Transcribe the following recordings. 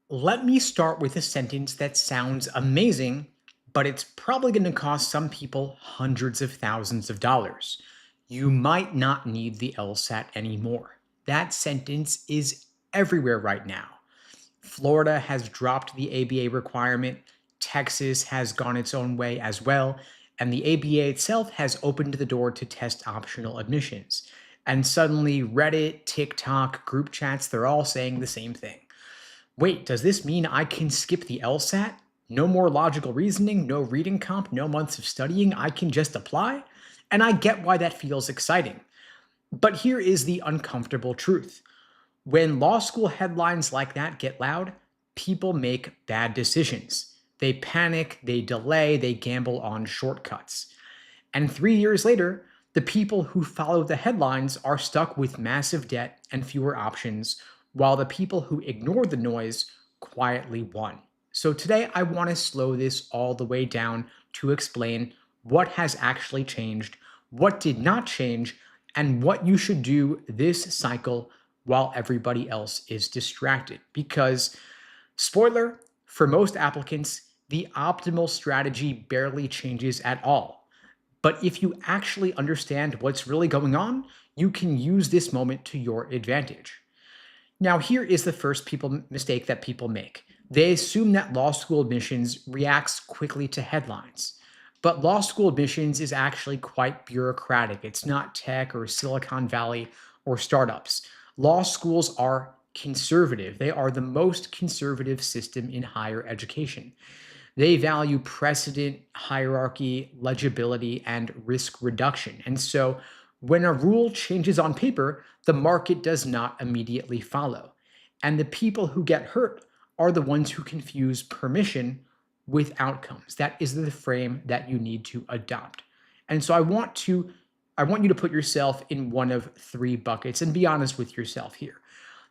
Let me start with a sentence that sounds amazing, but it's probably going to cost some people hundreds of thousands of dollars. You might not need the LSAT anymore. That sentence is everywhere right now. Florida has dropped the ABA requirement, Texas has gone its own way as well, and the ABA itself has opened the door to test optional admissions. And suddenly, Reddit, TikTok, group chats, they're all saying the same thing. Wait, does this mean I can skip the LSAT? No more logical reasoning, no reading comp, no months of studying, I can just apply? And I get why that feels exciting. But here is the uncomfortable truth. When law school headlines like that get loud, people make bad decisions. They panic, they delay, they gamble on shortcuts. And 3 years later, the people who follow the headlines are stuck with massive debt and fewer options, while the people who ignore the noise quietly won. So today, I want to slow this all the way down to explain what has actually changed, what did not change, and what you should do this cycle while everybody else is distracted. Because, spoiler, for most applicants, the optimal strategy barely changes at all. But if you actually understand what's really going on, you can use this moment to your advantage. Now, here is the first mistake that people make. They assume that law school admissions reacts quickly to headlines. But law school admissions is actually quite bureaucratic. It's not tech or Silicon Valley or startups. Law schools are conservative. They are the most conservative system in higher education. They value precedent, hierarchy, legibility, and risk reduction. And so when a rule changes on paper, the market does not immediately follow. And the people who get hurt are the ones who confuse permission with outcomes. That is the frame that you need to adopt. And so I want you to put yourself in one of three buckets and be honest with yourself here.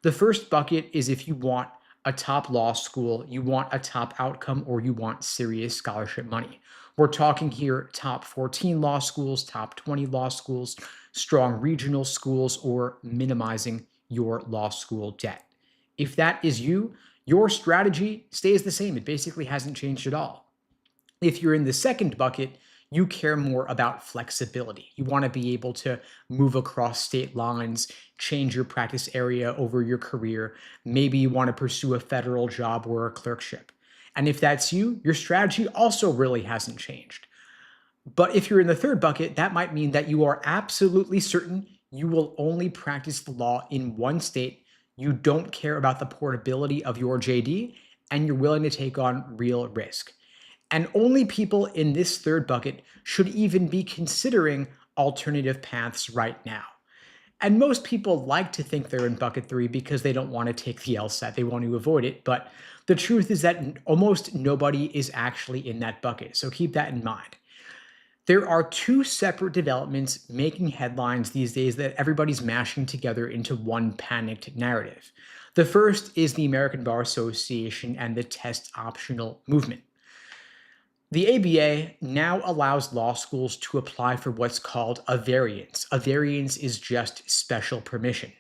The first bucket is if you want a top law school, you want a top outcome, or you want serious scholarship money. We're talking here top 14 law schools, top 20 law schools, strong regional schools, or minimizing your law school debt. If that is you, your strategy stays the same. It basically hasn't changed at all. If you're in the second bucket, you care more about flexibility. You want to be able to move across state lines, change your practice area over your career. Maybe you want to pursue a federal job or a clerkship. And if that's you, your strategy also really hasn't changed. But if you're in the third bucket, that might mean that you are absolutely certain you will only practice the law in one state. You don't care about the portability of your JD, and you're willing to take on real risk. And only people in this third bucket should even be considering alternative paths right now. And most people like to think they're in bucket three because they don't want to take the LSAT. They want to avoid it. But the truth is that almost nobody is actually in that bucket. So keep that in mind. There are two separate developments making headlines these days that everybody's mashing together into one panicked narrative. The first is the American Bar Association and the test optional movement. The ABA now allows law schools to apply for what's called a variance. A variance is just special permission.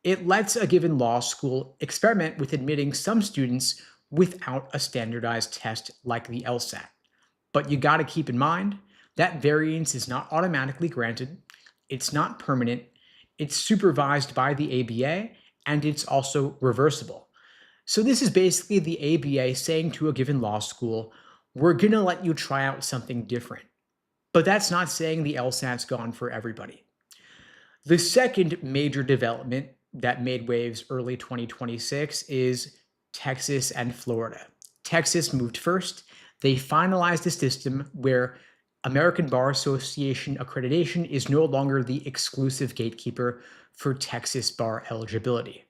It lets a given law school experiment with admitting some students without a standardized test like the LSAT. But you got to keep in mind that variance is not automatically granted, it's not permanent, it's supervised by the ABA, and it's also reversible. So this is basically the ABA saying to a given law school, we're going to let you try out something different. But that's not saying the LSAT's gone for everybody. The second major development that made waves early 2026 is Texas and Florida. Texas moved first. They finalized a system where American Bar Association accreditation is no longer the exclusive gatekeeper for Texas bar eligibility.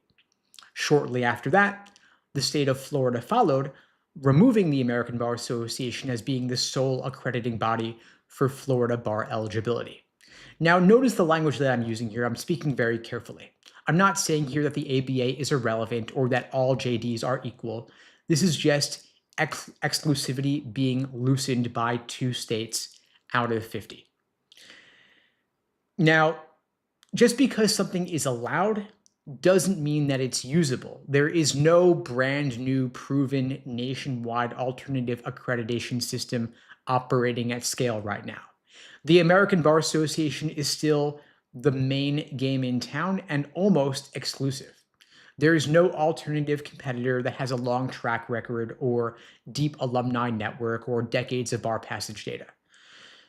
Shortly after that, the state of Florida followed, removing the American Bar Association as being the sole accrediting body for Florida bar eligibility. Now, notice the language that I'm using here. I'm speaking very carefully. I'm not saying here that the ABA is irrelevant or that all JDs are equal. This is just exclusivity being loosened by two states out of 50. Now, just because something is allowed doesn't mean that it's usable. There is no brand new, proven, nationwide alternative accreditation system operating at scale right now. The American Bar Association is still the main game in town and almost exclusive. There is no alternative competitor that has a long track record or deep alumni network or decades of bar passage data.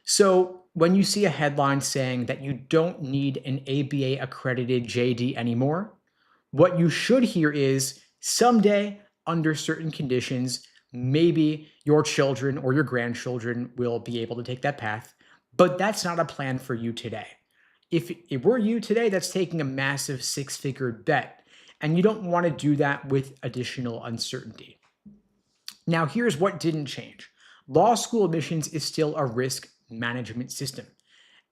So when you see a headline saying that you don't need an ABA accredited JD anymore, what you should hear is someday, under certain conditions, maybe your children or your grandchildren will be able to take that path, but that's not a plan for you today. If it were you today, that's taking a massive six-figure bet, and you don't want to do that with additional uncertainty. Now, here's what didn't change. Law school admissions is still a risk management system.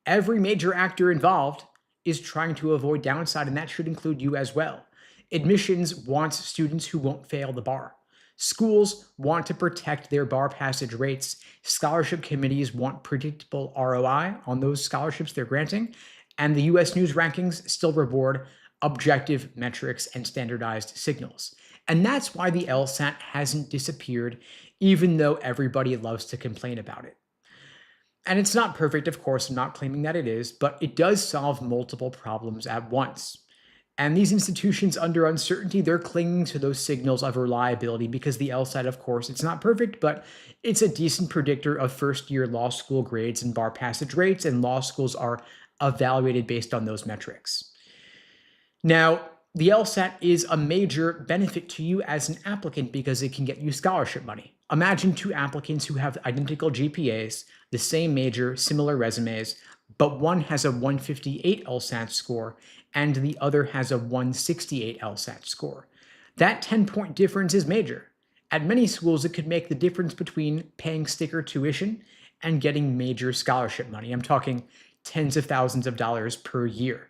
Every major actor involved is trying to avoid downside, and that should include you as well. Admissions wants students who won't fail the bar. Schools want to protect their bar passage rates. Scholarship committees want predictable ROI on those scholarships they're granting. And the US News rankings still reward objective metrics and standardized signals. And that's why the LSAT hasn't disappeared, even though everybody loves to complain about it. And it's not perfect, of course, I'm not claiming that it is, but it does solve multiple problems at once. And these institutions under uncertainty, they're clinging to those signals of reliability because the LSAT, of course, it's not perfect, but it's a decent predictor of first-year law school grades and bar passage rates, and law schools are evaluated based on those metrics. Now, the LSAT is a major benefit to you as an applicant because it can get you scholarship money. Imagine two applicants who have identical GPAs, the same major, similar resumes, but one has a 158 LSAT score and the other has a 168 LSAT score. That 10-point difference is major. At many schools, it could make the difference between paying sticker tuition and getting major scholarship money. I'm talking tens of thousands of dollars per year.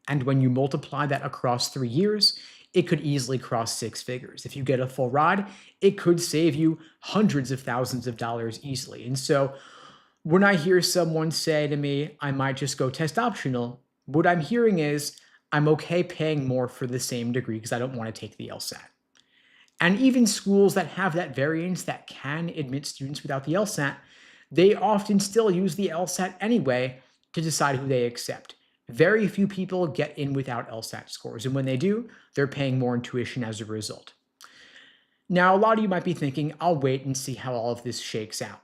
And when you multiply that across 3 years, it could easily cross six figures. If you get a full ride, it could save you hundreds of thousands of dollars easily. And so when I hear someone say to me, I might just go test optional, what I'm hearing is, I'm okay paying more for the same degree because I don't want to take the LSAT. And even schools that have that variance that can admit students without the LSAT, they often still use the LSAT anyway to decide who they accept. Very few people get in without LSAT scores, and when they do, they're paying more in tuition as a result. Now, a lot of you might be thinking, I'll wait and see how all of this shakes out.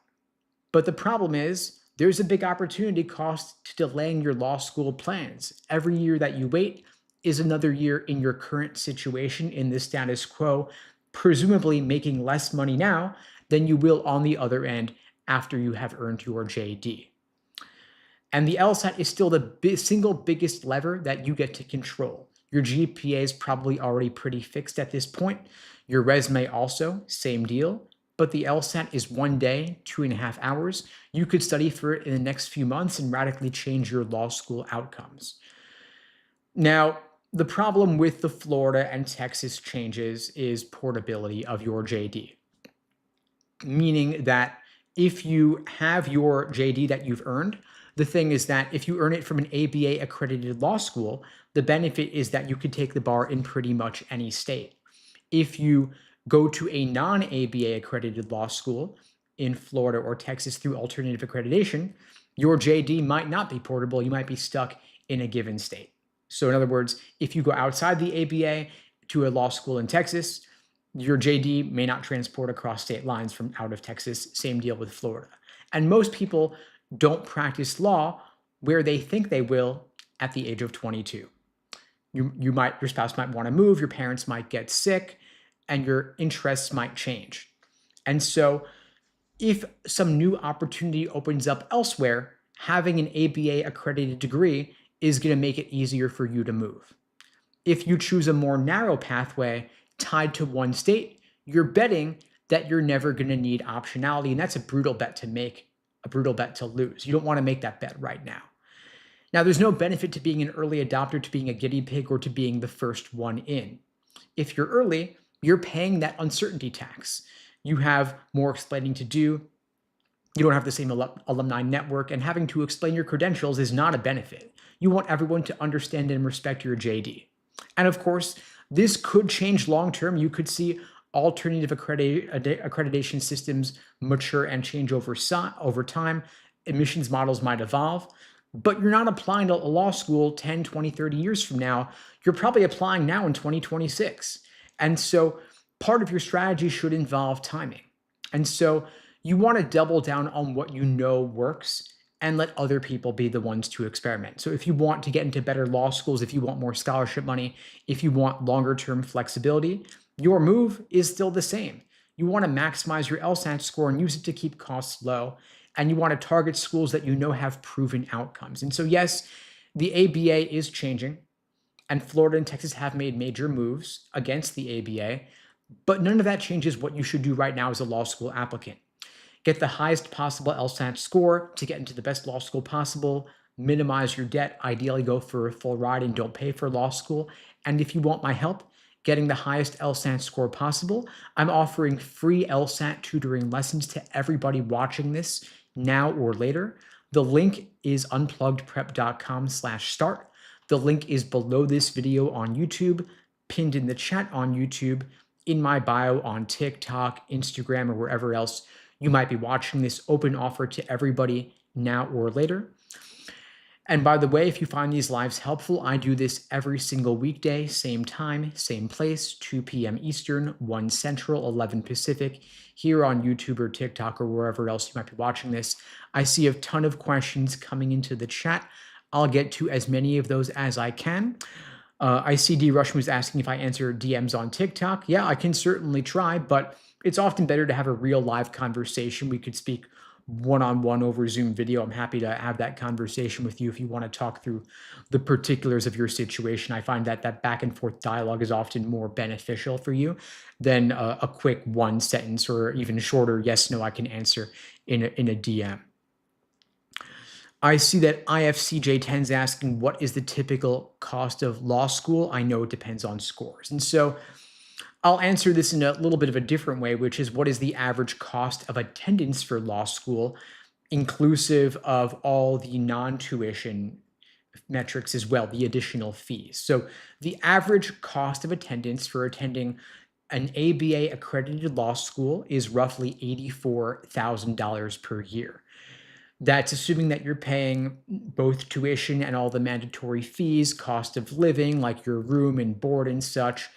But the problem is, there's a big opportunity cost to delaying your law school plans. Every year that you wait is another year in your current situation in the status quo, presumably making less money now than you will on the other end after you have earned your JD. And the LSAT is still the single biggest lever that you get to control. Your GPA is probably already pretty fixed at this point. Your resume also, same deal. But the LSAT is 1 day, 2.5 hours. You could study for it in the next few months and radically change your law school outcomes. Now, the problem with the Florida and Texas changes is portability of your JD, meaning that if you have your JD that you've earned, the thing is that if you earn it from an ABA accredited law school, the benefit is that you could take the bar in pretty much any state. If you go to a non-ABA accredited law school in Florida or Texas through alternative accreditation, your JD might not be portable. You might be stuck in a given state. So in other words, if you go outside the ABA to a law school in Texas, your JD may not transport across state lines from out of Texas. Same deal with Florida. And most people don't practice law where they think they will at the age of 22. Your spouse might want to move, your parents might get sick, and your interests might change. And so if some new opportunity opens up elsewhere, having an ABA accredited degree is going to make it easier for you to move. If you choose a more narrow pathway tied to one state, you're betting that you're never going to need optionality, and that's a brutal bet to make, a brutal bet to lose. You don't want to make that bet right now. Now, there's no benefit to being an early adopter, to being a guinea pig, or to being the first one in. If you're early, you're paying that uncertainty tax. You have more explaining to do. You don't have the same alumni network, and having to explain your credentials is not a benefit. You want everyone to understand and respect your JD. And of course, this could change long term. You could see alternative accreditation systems mature and change over time. Admissions models might evolve, but you're not applying to a law school 10, 20, 30 years from now. You're probably applying now in 2026. And so part of your strategy should involve timing. And so you want to double down on what you know works and let other people be the ones to experiment. So if you want to get into better law schools, if you want more scholarship money, if you want longer term flexibility, your move is still the same. You want to maximize your LSAT score and use it to keep costs low. And you want to target schools that you know have proven outcomes. And so, yes, the ABA is changing, and Florida and Texas have made major moves against the ABA, but none of that changes what you should do right now as a law school applicant. Get the highest possible LSAT score to get into the best law school possible, minimize your debt, ideally go for a full ride and don't pay for law school. And if you want my help getting the highest LSAT score possible, I'm offering free LSAT tutoring lessons to everybody watching this now or later. The link is unpluggedprep.com/start. The link is below this video on YouTube, pinned in the chat on YouTube, in my bio on TikTok, Instagram, or wherever else you might be watching this. Open offer to everybody now or later. And by the way, if you find these lives helpful, I do this every single weekday, same time, same place, 2 p.m. Eastern, 1 Central, 11 Pacific, here on YouTube or TikTok or wherever else you might be watching this. I see a ton of questions coming into the chat. I'll get to as many of those as I can. I see D. Rushman was asking if I answer DMs on TikTok. Yeah, I can certainly try, but it's often better to have a real live conversation. We could speak one-on-one over Zoom video. I'm happy to have that conversation with you if you want to talk through the particulars of your situation. I find that that back and forth dialogue is often more beneficial for you than a quick one sentence or even shorter yes, no, I can answer in a DM. I see that IFCJ10 is asking, what is the typical cost of law school? I know it depends on scores. And so I'll answer this in a little bit of a different way, which is what is the average cost of attendance for law school, inclusive of all the non-tuition metrics as well, the additional fees. So the average cost of attendance for attending an ABA accredited law school is roughly $84,000 per year. That's assuming that you're paying both tuition and all the mandatory fees, cost of living, like your room and board and such.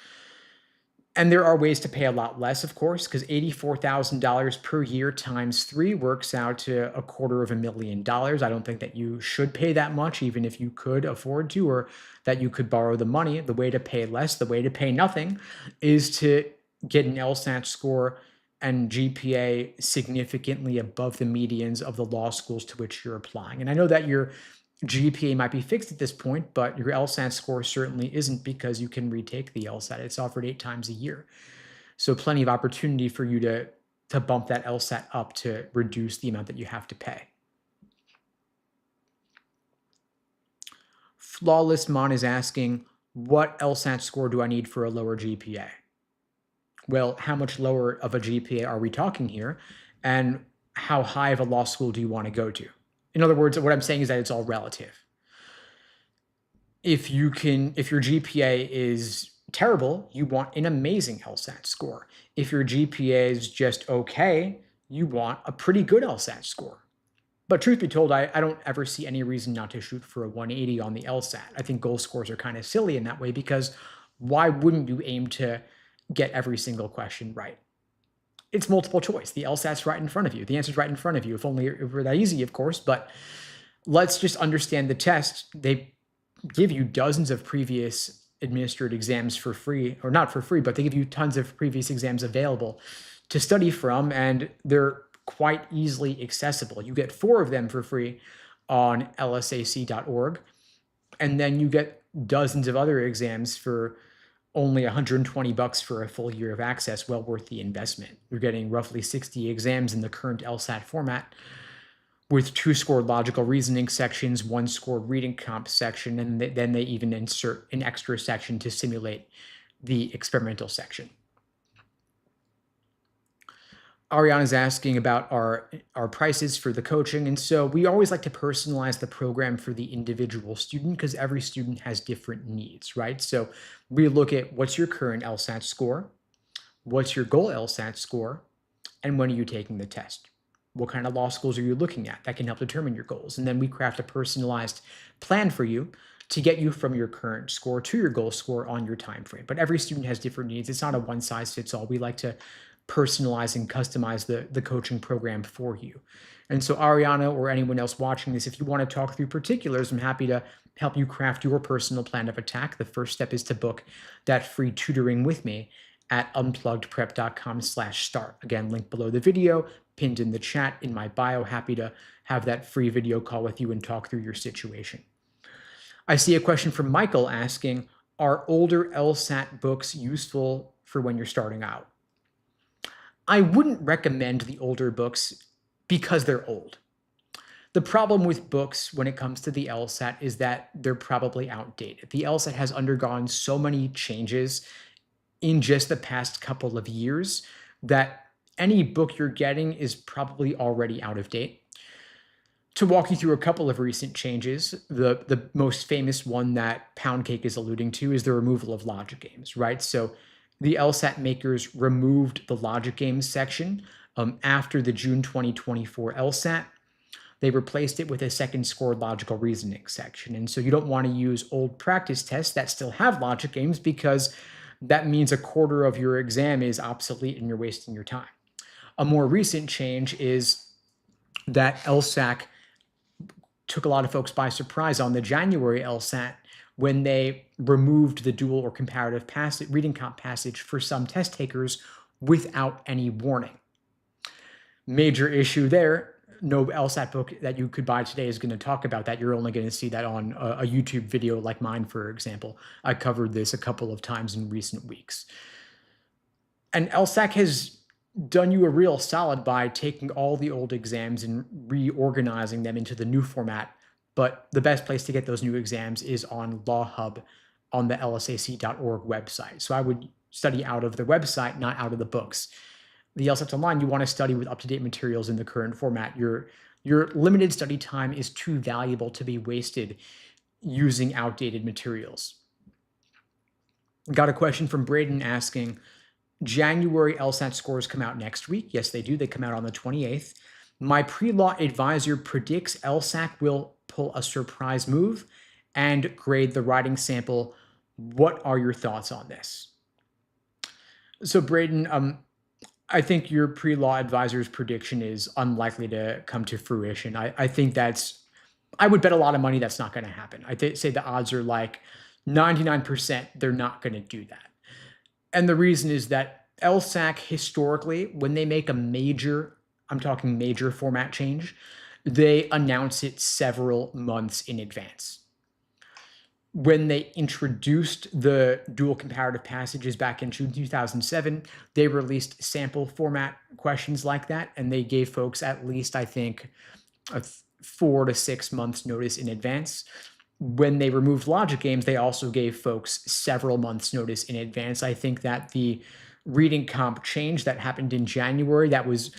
And there are ways to pay a lot less, of course, because $84,000 per year times 3 works out to $250,000. I don't think that you should pay that much, even if you could afford to, or that you could borrow the money. The way to pay less, the way to pay nothing, is to get an LSAT score and GPA significantly above the medians of the law schools to which you're applying. And I know that your GPA might be fixed at this point, but your LSAT score certainly isn't, because you can retake the LSAT. It's offered 8 times a year. So plenty of opportunity for you to bump that LSAT up to reduce the amount that you have to pay. Flawless Mon is asking, what LSAT score do I need for a lower GPA? Well, how much lower of a GPA are we talking here? And how high of a law school do you want to go to? In other words, what I'm saying is that it's all relative. If your GPA is terrible, you want an amazing LSAT score. If your GPA is just okay, you want a pretty good LSAT score. But truth be told, I don't ever see any reason not to shoot for a 180 on the LSAT. I think goal scores are kind of silly in that way, because why wouldn't you aim to get every single question right? It's multiple choice. The LSAT's right in front of you. The answer's right in front of you. If only it were that easy, of course, but let's just understand the test. They give you dozens of previous administered exams for free, or not for free, but they give you tons of previous exams available to study from, and they're quite easily accessible. You get 4 of them for free on lsac.org, and then you get dozens of other exams for only $120 for a full year of access. Well worth the investment. You're getting roughly 60 exams in the current LSAT format, with 2 scored logical reasoning sections, 1 scored reading comp section, and then they even insert an extra section to simulate the experimental section. Ariana's asking about our prices for the coaching. And so we always like to personalize the program for the individual student because every student has different needs, right? So we look at what's your current LSAT score, what's your goal LSAT score, and when are you taking the test? What kind of law schools are you looking at? That can help determine your goals. And then we craft a personalized plan for you to get you from your current score to your goal score on your time frame. But every student has different needs. It's not a one size fits all. We like to personalize and customize the coaching program for you. And so Ariana or anyone else watching this, if you want to talk through particulars, I'm happy to help you craft your personal plan of attack. The first step is to book that free tutoring with me at unpluggedprep.com/start. Again, link below the video, pinned in the chat in my bio. Happy to have that free video call with you and talk through your situation. I see a question from Michael asking, are older LSAT books useful for when you're starting out? I wouldn't recommend the older books because they're old. The problem with books when it comes to the LSAT is that they're probably outdated. The LSAT has undergone so many changes in just the past couple of years that any book you're getting is probably already out of date. To walk you through a couple of recent changes, the most famous one that Poundcake is alluding to is the removal of logic games, right? So the LSAT makers removed the logic games section after the June 2024 LSAT. They replaced it with a second scored logical reasoning section. And so you don't want to use old practice tests that still have logic games because that means a quarter of your exam is obsolete and you're wasting your time. A more recent change is that LSAC took a lot of folks by surprise on the January LSAT when they removed the dual or comparative passage, reading comp passage for some test takers without any warning. Major issue there. No LSAT book that you could buy today is going to talk about that. You're only going to see that on a YouTube video like mine, for example. I covered this a couple of times in recent weeks. And LSAC has done you a real solid by taking all the old exams and reorganizing them into the new format. But the best place to get those new exams is on Law Hub on the lsac.org website. So I would study out of the website, not out of the books. The LSAT Online, you want to study with up-to-date materials in the current format. Your limited study time is too valuable to be wasted using outdated materials. Got a question from Braden asking, January LSAT scores come out next week. Yes, they do. They come out on the 28th. My pre-law advisor predicts LSAC will pull a surprise move and grade the writing sample. What are your thoughts on this? So Braden, I think your pre-law advisor's prediction is unlikely to come to fruition. I think I would bet a lot of money that's not going to happen. I'd say the odds are like 99% they're not going to do that. And the reason is that LSAC historically, when they make a major, I'm talking major format change, they announce it several months in advance. When they introduced the dual comparative passages back in June 2007, they released sample format questions like that, and they gave folks at least, I think, a 4 to 6 months notice in advance. When they removed logic games, they also gave folks several months notice in advance. I think that the reading comp change that happened in January, that was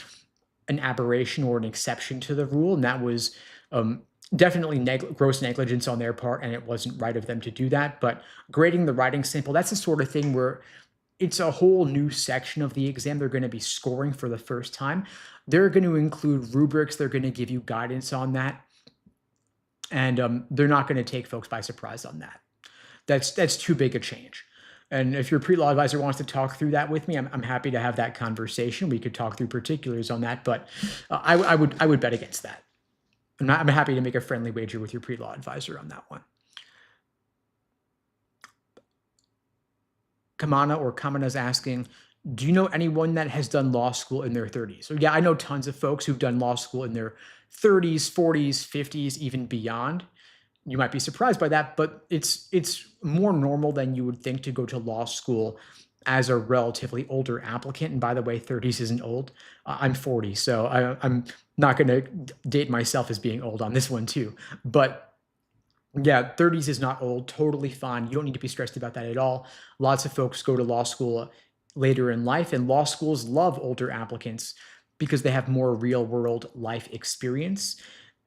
an aberration or an exception to the rule, and that was definitely gross negligence on their part, and it wasn't right of them to do that. But grading the writing sample, that's the sort of thing where it's a whole new section of the exam they're going to be scoring for the first time. They're going to include rubrics. They're going to give you guidance on that. And they're not going to take folks by surprise on that. That's too big a change. And if your pre-law advisor wants to talk through that with me, I'm happy to have that conversation. We could talk through particulars on that, but I would bet against that. I'm happy to make a friendly wager with your pre-law advisor on that one. Kamana's asking, do you know anyone that has done law school in their 30s? So yeah, I know tons of folks who've done law school in their 30s, 40s, 50s, even beyond. You might be surprised by that, but it's more normal than you would think to go to law school as a relatively older applicant. And by the way, 30s isn't old. I'm 40, so I'm not going to date myself as being old on this one too. But yeah, 30s is not old, totally fine. You don't need to be stressed about that at all. Lots of folks go to law school later in life, and law schools love older applicants because they have more real world life experience.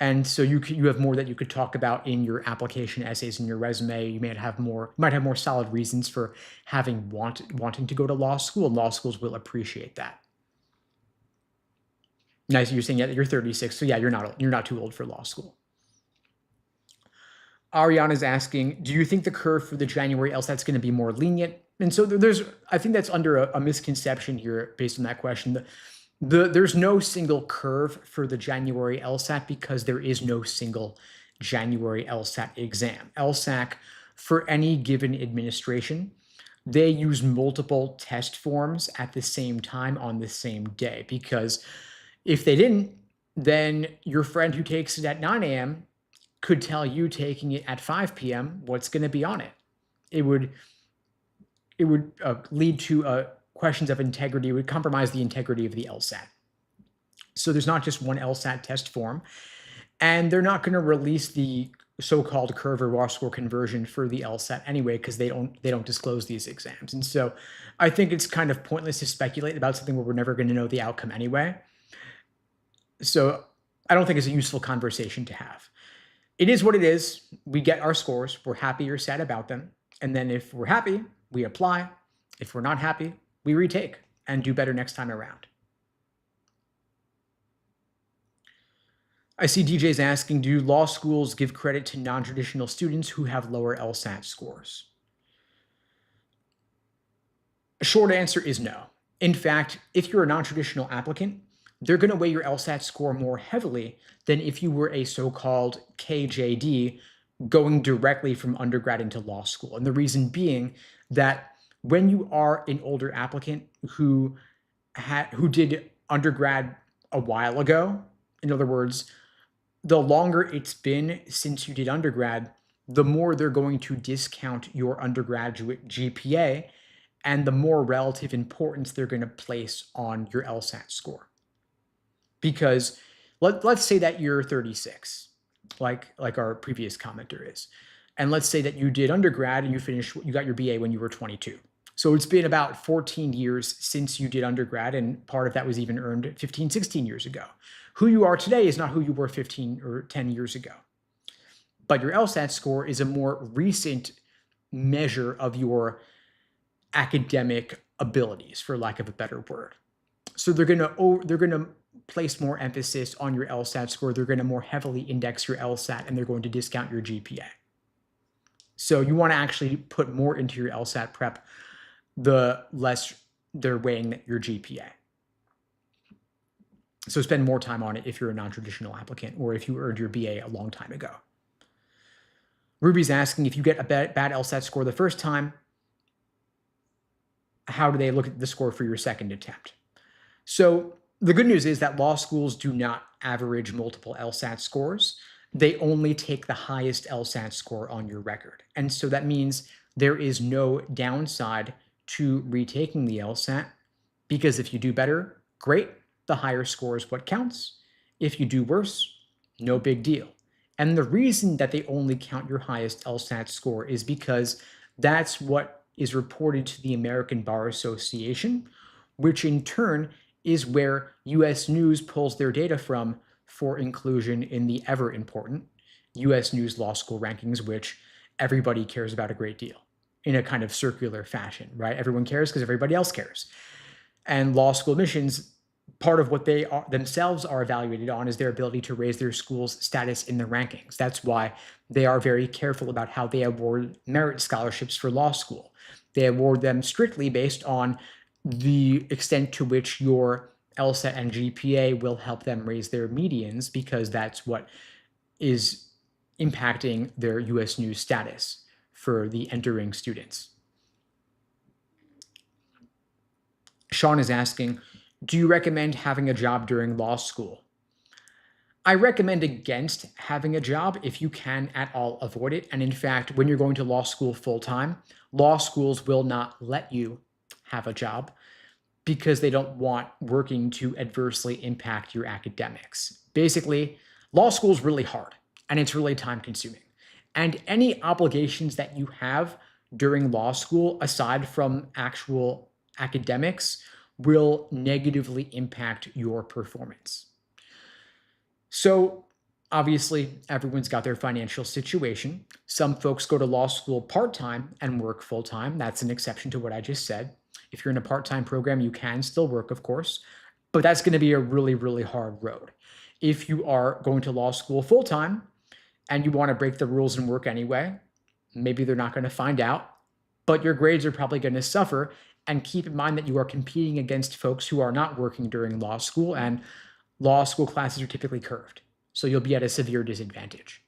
And so you have more that you could talk about in your application essays, in your resume. You might have more solid reasons for wanting to go to law school, and law schools will appreciate that. Nice, you're saying, yeah, you're 36, so yeah, you're not too old for law school. Ariana's asking, do you think the curve for the January LSAT is going to be more lenient? And so I think that's under a misconception here based on that question. There's no single curve for the January LSAT because there is no single January LSAT exam. LSAC, for any given administration, they use multiple test forms at the same time on the same day, because if they didn't, then your friend who takes it at 9 a.m. could tell you taking it at 5 p.m. what's going to be on it. It would lead to questions of integrity. It would compromise the integrity of the LSAT. So there's not just one LSAT test form, and they're not going to release the so-called curve or raw score conversion for the LSAT anyway, because they don't disclose these exams. And so I think it's kind of pointless to speculate about something where we're never going to know the outcome anyway. So I don't think it's a useful conversation to have. It is what it is. We get our scores. We're happy or sad about them. And then if we're happy, we apply. If we're not happy, we retake and do better next time around. I see DJ's asking, do law schools give credit to non-traditional students who have lower LSAT scores? A short answer is no. In fact, if you're a non-traditional applicant, they're going to weigh your LSAT score more heavily than if you were a so-called KJD going directly from undergrad into law school. And the reason being that when you are an older applicant who did undergrad a while ago, in other words, the longer it's been since you did undergrad, the more they're going to discount your undergraduate GPA and the more relative importance they're going to place on your LSAT score. Because let's say that you're 36, like our previous commenter is. And let's say that you did undergrad and you got your BA when you were 22. So it's been about 14 years since you did undergrad, and part of that was even earned 15, 16 years ago. Who you are today is not who you were 15 or 10 years ago. But your LSAT score is a more recent measure of your academic abilities, for lack of a better word. So they're going to place more emphasis on your LSAT score. They're going to more heavily index your LSAT, and they're going to discount your GPA. So you want to actually put more into your LSAT prep, the less they're weighing your GPA. So spend more time on it if you're a non-traditional applicant or if you earned your BA a long time ago. Ruby's asking, if you get a bad LSAT score the first time, how do they look at the score for your second attempt? So the good news is that law schools do not average multiple LSAT scores. They only take the highest LSAT score on your record. And so that means there is no downside to retaking the LSAT, because if you do better, great, the higher score is what counts. If you do worse, no big deal. And the reason that they only count your highest LSAT score is because that's what is reported to the American Bar Association, which in turn is where US News pulls their data from for inclusion in the ever important US News Law School rankings, which everybody cares about a great deal in a kind of circular fashion, right? Everyone cares because everybody else cares. And law school admissions, part of what they themselves are evaluated on is their ability to raise their school's status in the rankings. That's why they are very careful about how they award merit scholarships for law school. They award them strictly based on the extent to which your LSAT and GPA will help them raise their medians, because that's what is impacting their US News status for the entering students. Sean is asking, do you recommend having a job during law school? I recommend against having a job if you can at all avoid it. And in fact, when you're going to law school full-time, law schools will not let you have a job because they don't want working to adversely impact your academics. Basically, law school is really hard and it's really time-consuming. And any obligations that you have during law school, aside from actual academics, will negatively impact your performance. So obviously, everyone's got their financial situation. Some folks go to law school part-time and work full-time. That's an exception to what I just said. If you're in a part-time program, you can still work, of course, but that's going to be a really, really hard road. If you are going to law school full-time and you want to break the rules and work anyway, maybe they're not going to find out, but your grades are probably going to suffer. And keep in mind that you are competing against folks who are not working during law school, and law school classes are typically curved. So you'll be at a severe disadvantage.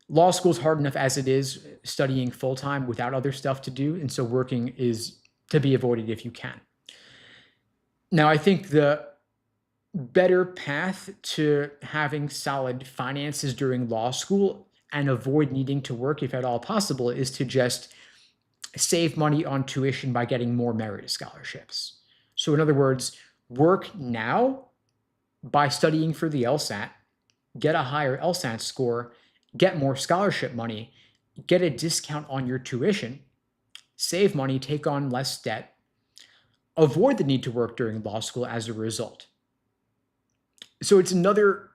Law school is hard enough as it is, studying full-time without other stuff to do, and so working is to be avoided if you can. Now, I think the better path to having solid finances during law school and avoid needing to work, if at all possible, is to just save money on tuition by getting more merit scholarships. So in other words, work now by studying for the LSAT, get a higher LSAT score, get more scholarship money, get a discount on your tuition, save money, take on less debt, avoid the need to work during law school as a result. So it's another,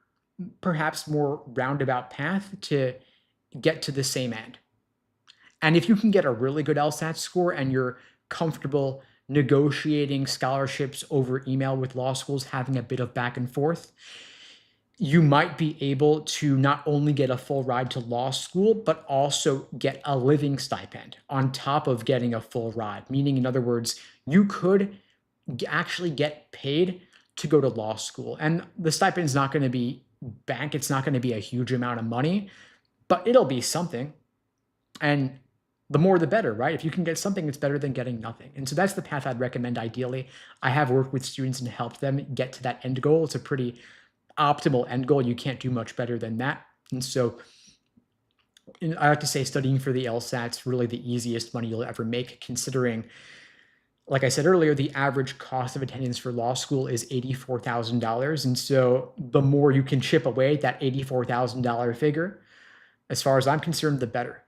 perhaps more roundabout path to get to the same end. And if you can get a really good LSAT score and you're comfortable negotiating scholarships over email with law schools, having a bit of back and forth, you might be able to not only get a full ride to law school, but also get a living stipend on top of getting a full ride. Meaning, in other words, you could actually get paid to go to law school. And the stipend is not going to be bank. It's not going to be a huge amount of money, but it'll be something. And the more the better, right? If you can get something, it's better than getting nothing. And so that's the path I'd recommend ideally. I have worked with students and helped them get to that end goal. It's a pretty optimal end goal. You can't do much better than that. And so I like to say studying for the LSAT's really the easiest money you'll ever make, considering, like I said earlier, the average cost of attendance for law school is $84,000. And so the more you can chip away at that $84,000 figure, as far as I'm concerned, the better.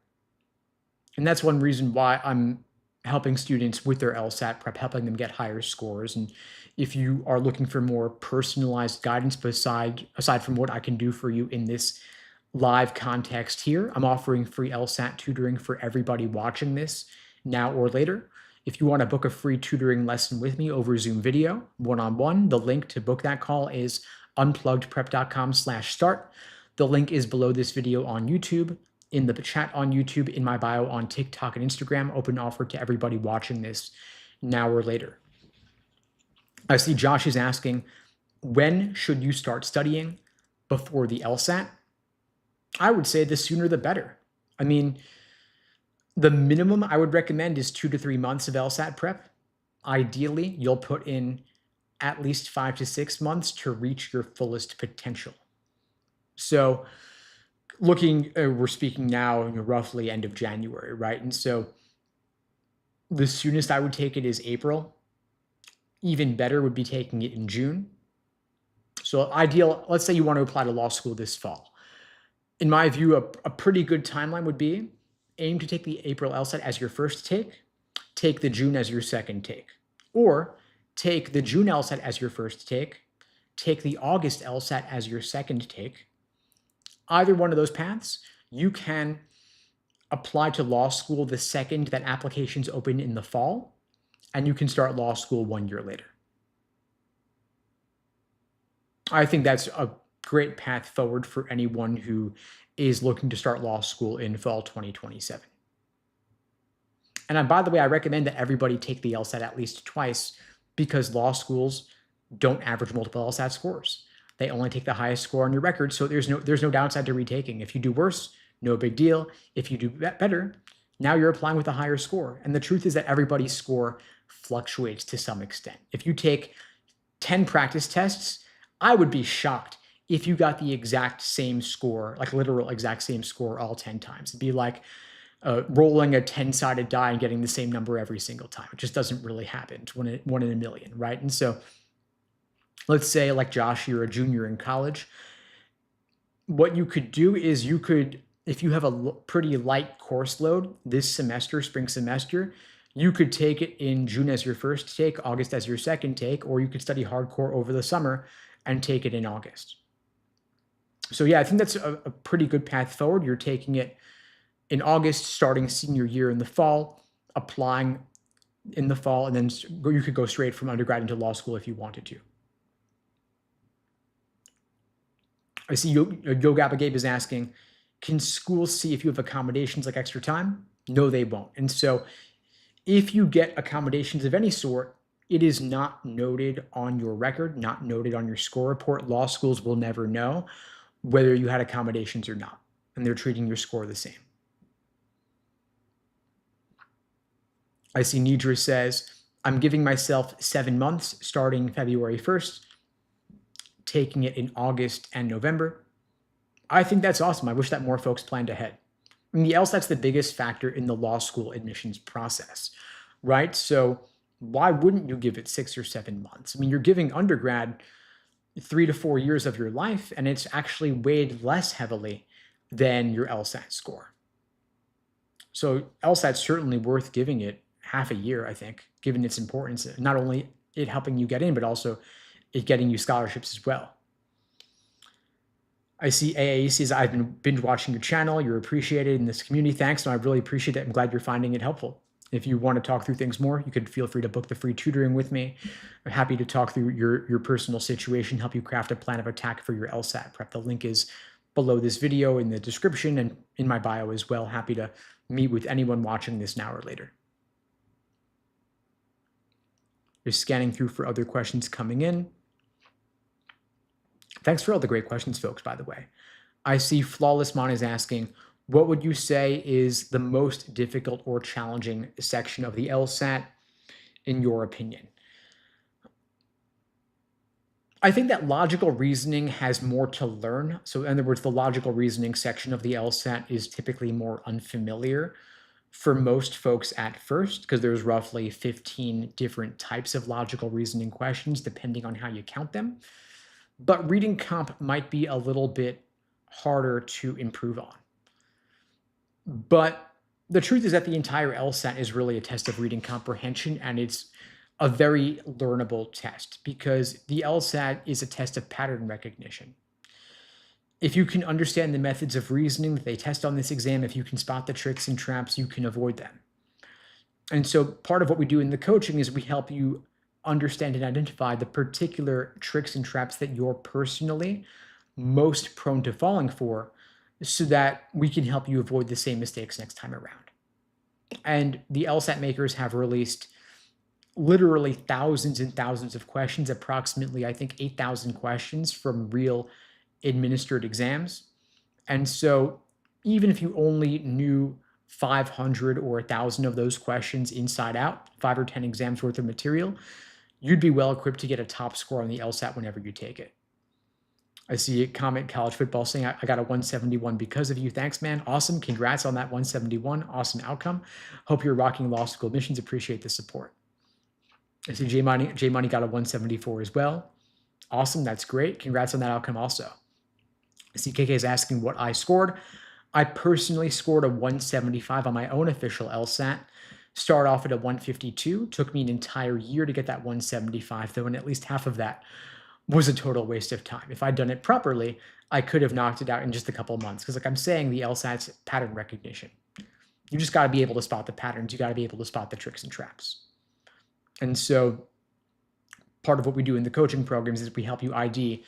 And that's one reason why I'm helping students with their LSAT prep, helping them get higher scores. And if you are looking for more personalized guidance aside from what I can do for you in this live context here, I'm offering free LSAT tutoring for everybody watching this now or later. If you want to book a free tutoring lesson with me over Zoom video, one-on-one, the link to book that call is unpluggedprep.com/start. The link is below this video on YouTube, in the chat on YouTube, in my bio on TikTok and Instagram. Open offer to everybody watching this now or later. I see Josh is asking, when should you start studying before the LSAT? I would say the sooner the better. I mean, the minimum I would recommend is 2 to 3 months of LSAT prep. Ideally, you'll put in at least 5 to 6 months to reach your fullest potential. So we're speaking now roughly end of January, right? And so the soonest I would take it is April. Even better would be taking it in June. So ideal, let's say you want to apply to law school this fall. In my view, a pretty good timeline would be aim to take the April LSAT as your first take the June as your second take, or take the June LSAT as your first take the August LSAT as your second take. Either one of those paths, you can apply to law school the second that applications open in the fall, and you can start law school 1 year later. I think that's a great path forward for anyone who is looking to start law school in fall 2027. And by the way, I recommend that everybody take the LSAT at least twice, because law schools don't average multiple LSAT scores. They only take the highest score on your record, so there's no downside to retaking. If you do worse, no big deal. If you do better, now you're applying with a higher score. And the truth is that everybody's score fluctuates to some extent. If you take 10 practice tests, I would be shocked if you got the exact same score, like literal exact same score all 10 times. It'd be like rolling a 10-sided die and getting the same number every single time. It just doesn't really happen. It's one in a million, right? And so let's say, like Josh, you're a junior in college. What you could do is if you have a pretty light course load this semester, spring semester, You could take it in June as your first take, August as your second take, or you could study hardcore over the summer and take it in August. So yeah, I think that's a pretty good path forward. You're taking it in August, starting senior year in the fall, applying in the fall, and then you could go straight from undergrad into law school if you wanted to. I see Yoga Gabe is asking, can schools see if you have accommodations like extra time? No, they won't. And so if you get accommodations of any sort, it is not noted on your record, not noted on your score report. Law schools will never know whether you had accommodations or not, and they're treating your score the same. I see Nidra says, I'm giving myself 7 months starting February 1st, taking it in August and November. I think that's awesome. I wish that more folks planned ahead. I mean, the LSAT's the biggest factor in the law school admissions process, right? So why wouldn't you give it 6 or 7 months? I mean, you're giving undergrad 3 to 4 years of your life, and it's actually weighed less heavily than your LSAT score. So LSAT's certainly worth giving it half a year, I think, given its importance, not only it helping you get in, but also it getting you scholarships as well. I see AAE says, I've been binge watching your channel. You're appreciated in this community. Thanks. No, I really appreciate it. I'm glad you're finding it helpful. If you want to talk through things more, you could feel free to book the free tutoring with me. I'm happy to talk through your personal situation, help you craft a plan of attack for your LSAT prep. The link is below this video in the description and in my bio as well. Happy to meet with anyone watching this now or later. Just scanning through for other questions coming in. Thanks for all the great questions, folks, by the way. I see Flawless Mon is asking, what would you say is the most difficult or challenging section of the LSAT, in your opinion? I think that logical reasoning has more to learn. So in other words, the logical reasoning section of the LSAT is typically more unfamiliar for most folks at first, because there's roughly 15 different types of logical reasoning questions, depending on how you count them. But reading comp might be a little bit harder to improve on. But the truth is that the entire LSAT is really a test of reading comprehension, and it's a very learnable test because the LSAT is a test of pattern recognition. If you can understand the methods of reasoning that they test on this exam, if you can spot the tricks and traps, you can avoid them. And so part of what we do in the coaching is we help you understand and identify the particular tricks and traps that you're personally most prone to falling for so that we can help you avoid the same mistakes next time around. And the LSAT makers have released literally thousands and thousands of questions, approximately, I think, 8,000 questions from real administered exams. And so even if you only knew 500 or 1,000 of those questions inside out, 5 or 10 exams worth of material, you'd be well equipped to get a top score on the LSAT whenever you take it. I see a comment, college football, saying, I got a 171 because of you. Thanks, man. Awesome. Congrats on that 171. Awesome outcome. Hope you're rocking law school admissions. Appreciate the support. I see J Money got a 174 as well. Awesome. That's great. Congrats on that outcome also. I see KK is asking what I scored. I personally scored a 175 on my own official LSAT. Started off at a 152. Took me an entire year to get that 175, though, and at least half of that was a total waste of time. If I'd done it properly, I could have knocked it out in just a couple of months. Because like I'm saying, the LSAT's pattern recognition. You just got to be able to spot the patterns. You got to be able to spot the tricks and traps. And so part of what we do in the coaching programs is we help you ID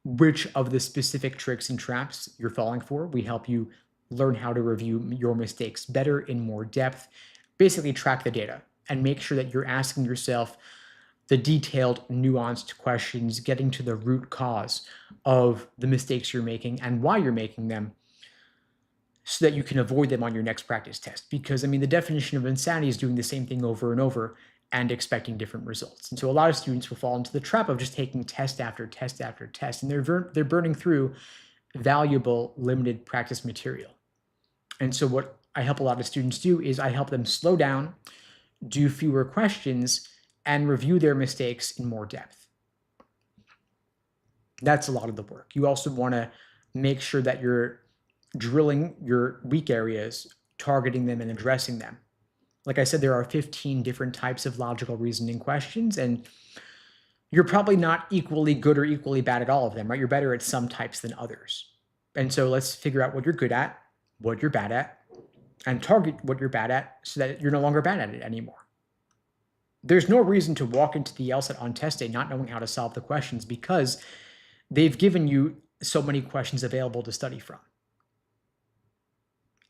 which of the specific tricks and traps you're falling for. We help you learn how to review your mistakes better in more depth, basically track the data and make sure that you're asking yourself the detailed, nuanced questions, getting to the root cause of the mistakes you're making and why you're making them so that you can avoid them on your next practice test. Because, I mean, the definition of insanity is doing the same thing over and over and expecting different results. And so a lot of students will fall into the trap of just taking test after test after test, and they're burning through valuable, limited practice material. And so what I help a lot of students do is I help them slow down, do fewer questions, and review their mistakes in more depth. That's a lot of the work. You also want to make sure that you're drilling your weak areas, targeting them and addressing them. Like I said, there are 15 different types of logical reasoning questions, and you're probably not equally good or equally bad at all of them, right? You're better at some types than others. And so let's figure out what you're good at, what you're bad at, and target what you're bad at so that you're no longer bad at it anymore. There's no reason to walk into the LSAT on test day not knowing how to solve the questions because they've given you so many questions available to study from.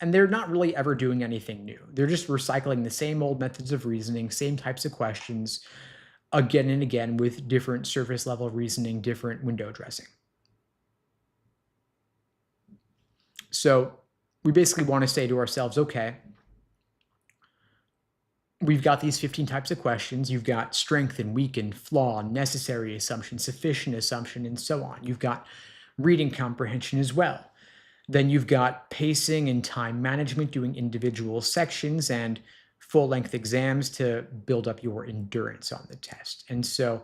And they're not really ever doing anything new. They're just recycling the same old methods of reasoning, same types of questions again and again with different surface level reasoning, different window dressing. So we basically want to say to ourselves, okay, we've got these 15 types of questions. You've got strengthen, weaken, flaw, necessary assumption, sufficient assumption, and so on. You've got reading comprehension as well. Then you've got pacing and time management, doing individual sections and full-length exams to build up your endurance on the test. And so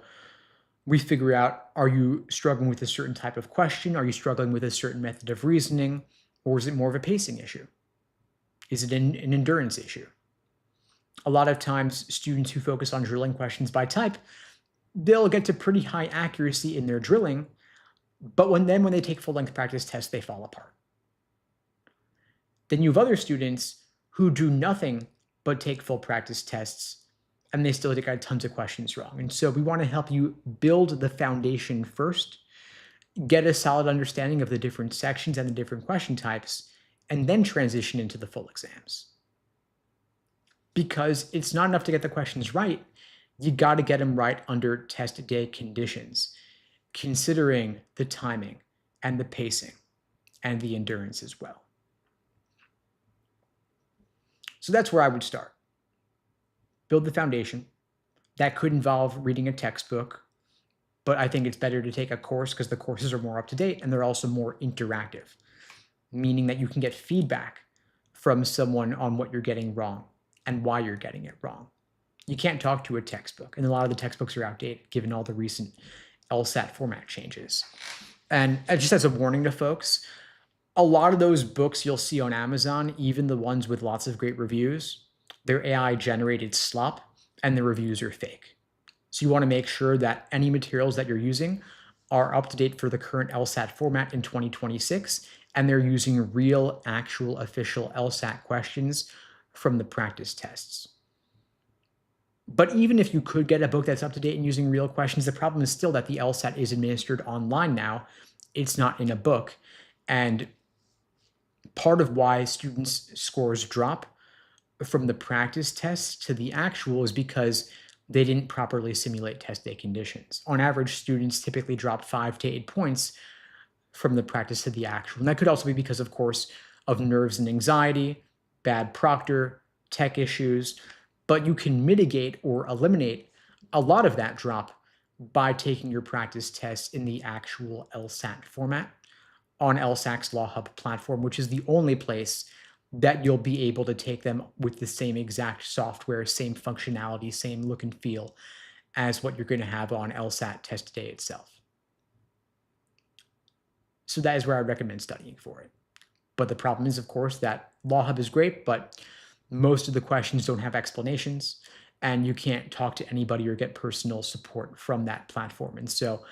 we figure out, are you struggling with a certain type of question? Are you struggling with a certain method of reasoning? Or is it more of a pacing issue? Is it an endurance issue? A lot of times, students who focus on drilling questions by type, they'll get to pretty high accuracy in their drilling, but when they take full-length practice tests, they fall apart. Then you have other students who do nothing but take full practice tests, and they still get tons of questions wrong. And so we want to help you build the foundation first, get a solid understanding of the different sections and the different question types, and then transition into the full exams. Because it's not enough to get the questions right, you got to get them right under test day conditions, considering the timing and the pacing and the endurance as well. So that's where I would start. Build the foundation. That could involve reading a textbook, but I think it's better to take a course because the courses are more up to date and they're also more interactive, meaning that you can get feedback from someone on what you're getting wrong and why you're getting it wrong. You can't talk to a textbook, and a lot of the textbooks are outdated given all the recent LSAT format changes. And just as a warning to folks, a lot of those books you'll see on Amazon, even the ones with lots of great reviews, they're AI generated slop and the reviews are fake. So you want to make sure that any materials that you're using are up to date for the current LSAT format in 2026, and they're using real, actual, official LSAT questions from the practice tests. But even if you could get a book that's up to date and using real questions, the problem is still that the LSAT is administered online now. It's not in a book. And part of why students' scores drop from the practice tests to the actual is because they didn't properly simulate test day conditions. On average, students typically drop 5 to 8 points from the practice to the actual. And that could also be because, of course, of nerves and anxiety, bad proctor, tech issues, but you can mitigate or eliminate a lot of that drop by taking your practice tests in the actual LSAT format on LSAC's Law Hub platform, which is the only place that you'll be able to take them with the same exact software, same functionality, same look and feel as what you're going to have on LSAT test day itself. So that is where I recommend studying for it. But the problem is, of course, that Law Hub is great, but most of the questions don't have explanations, and you can't talk to anybody or get personal support from that platform. And so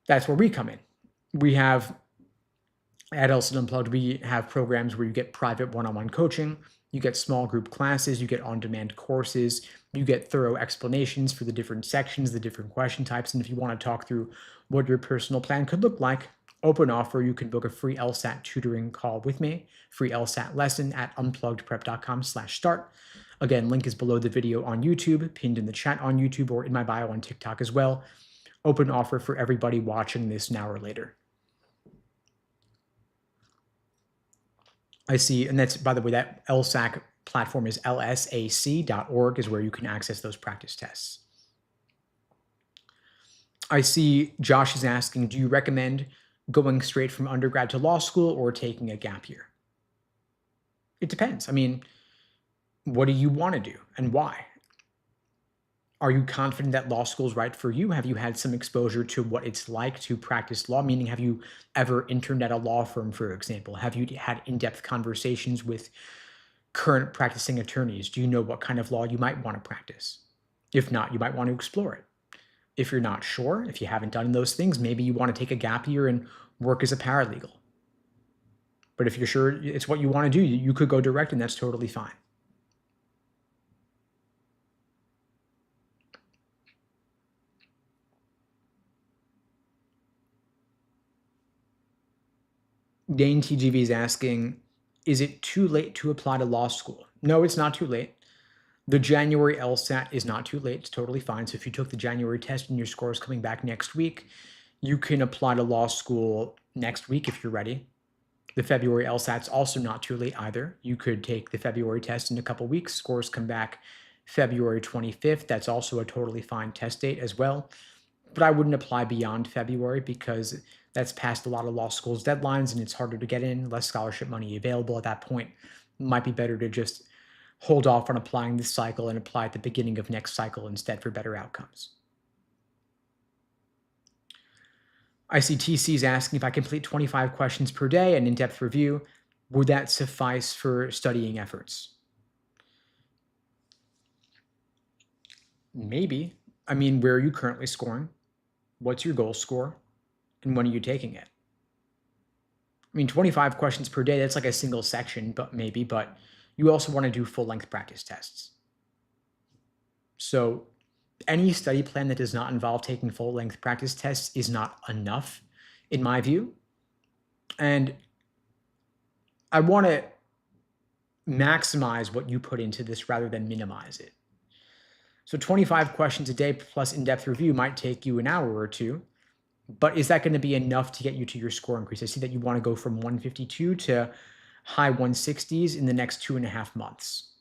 that's where we come in. We have, at LSAT Unplugged, we have programs where you get private one-on-one coaching, you get small group classes, you get on-demand courses, you get thorough explanations for the different sections, the different question types, and if you want to talk through what your personal plan could look like, open offer, you can book a free LSAT tutoring call with me, free LSAT lesson at unpluggedprep.com/start. Again, link is below the video on YouTube, pinned in the chat on YouTube, or in my bio on TikTok as well. Open offer for everybody watching this now or later. I see, and that's, by the way, that LSAC platform is lsac.org is where you can access those practice tests. I see Josh is asking, do you recommend going straight from undergrad to law school or taking a gap year? It depends. I mean, what do you want to do and why? Are you confident that law school is right for you? Have you had some exposure to what it's like to practice law? Meaning, have you ever interned at a law firm, for example? Have you had in-depth conversations with current practicing attorneys? Do you know what kind of law you might want to practice? If not, you might want to explore it. If you're not sure, if you haven't done those things, maybe you want to take a gap year and work as a paralegal. But if you're sure it's what you want to do, you could go direct, and that's totally fine. Dane TGV is asking, is it too late to apply to law school? No, it's not too late. The January LSAT is not too late. It's totally fine. So if you took the January test and your score is coming back next week, you can apply to law school next week if you're ready. The February LSAT's also not too late either. You could take the February test in a couple weeks. Scores come back February 25th. That's also a totally fine test date as well. But I wouldn't apply beyond February because that's past a lot of law schools' deadlines and it's harder to get in, less scholarship money available at that point. It might be better to just hold off on applying this cycle and apply at the beginning of next cycle instead for better outcomes. ICTC is asking if I complete 25 questions per day and in-depth review, would that suffice for studying efforts? Maybe. I mean, where are you currently scoring? What's your goal score? And when are you taking it? I mean, 25 questions per day, that's like a single section, but you also want to do full-length practice tests. So any study plan that does not involve taking full-length practice tests is not enough, in my view. And I want to maximize what you put into this rather than minimize it. So 25 questions a day plus in-depth review might take you an hour or two, but is that going to be enough to get you to your score increase? I see that you want to go from 152 to high 160s in the next 2.5 months.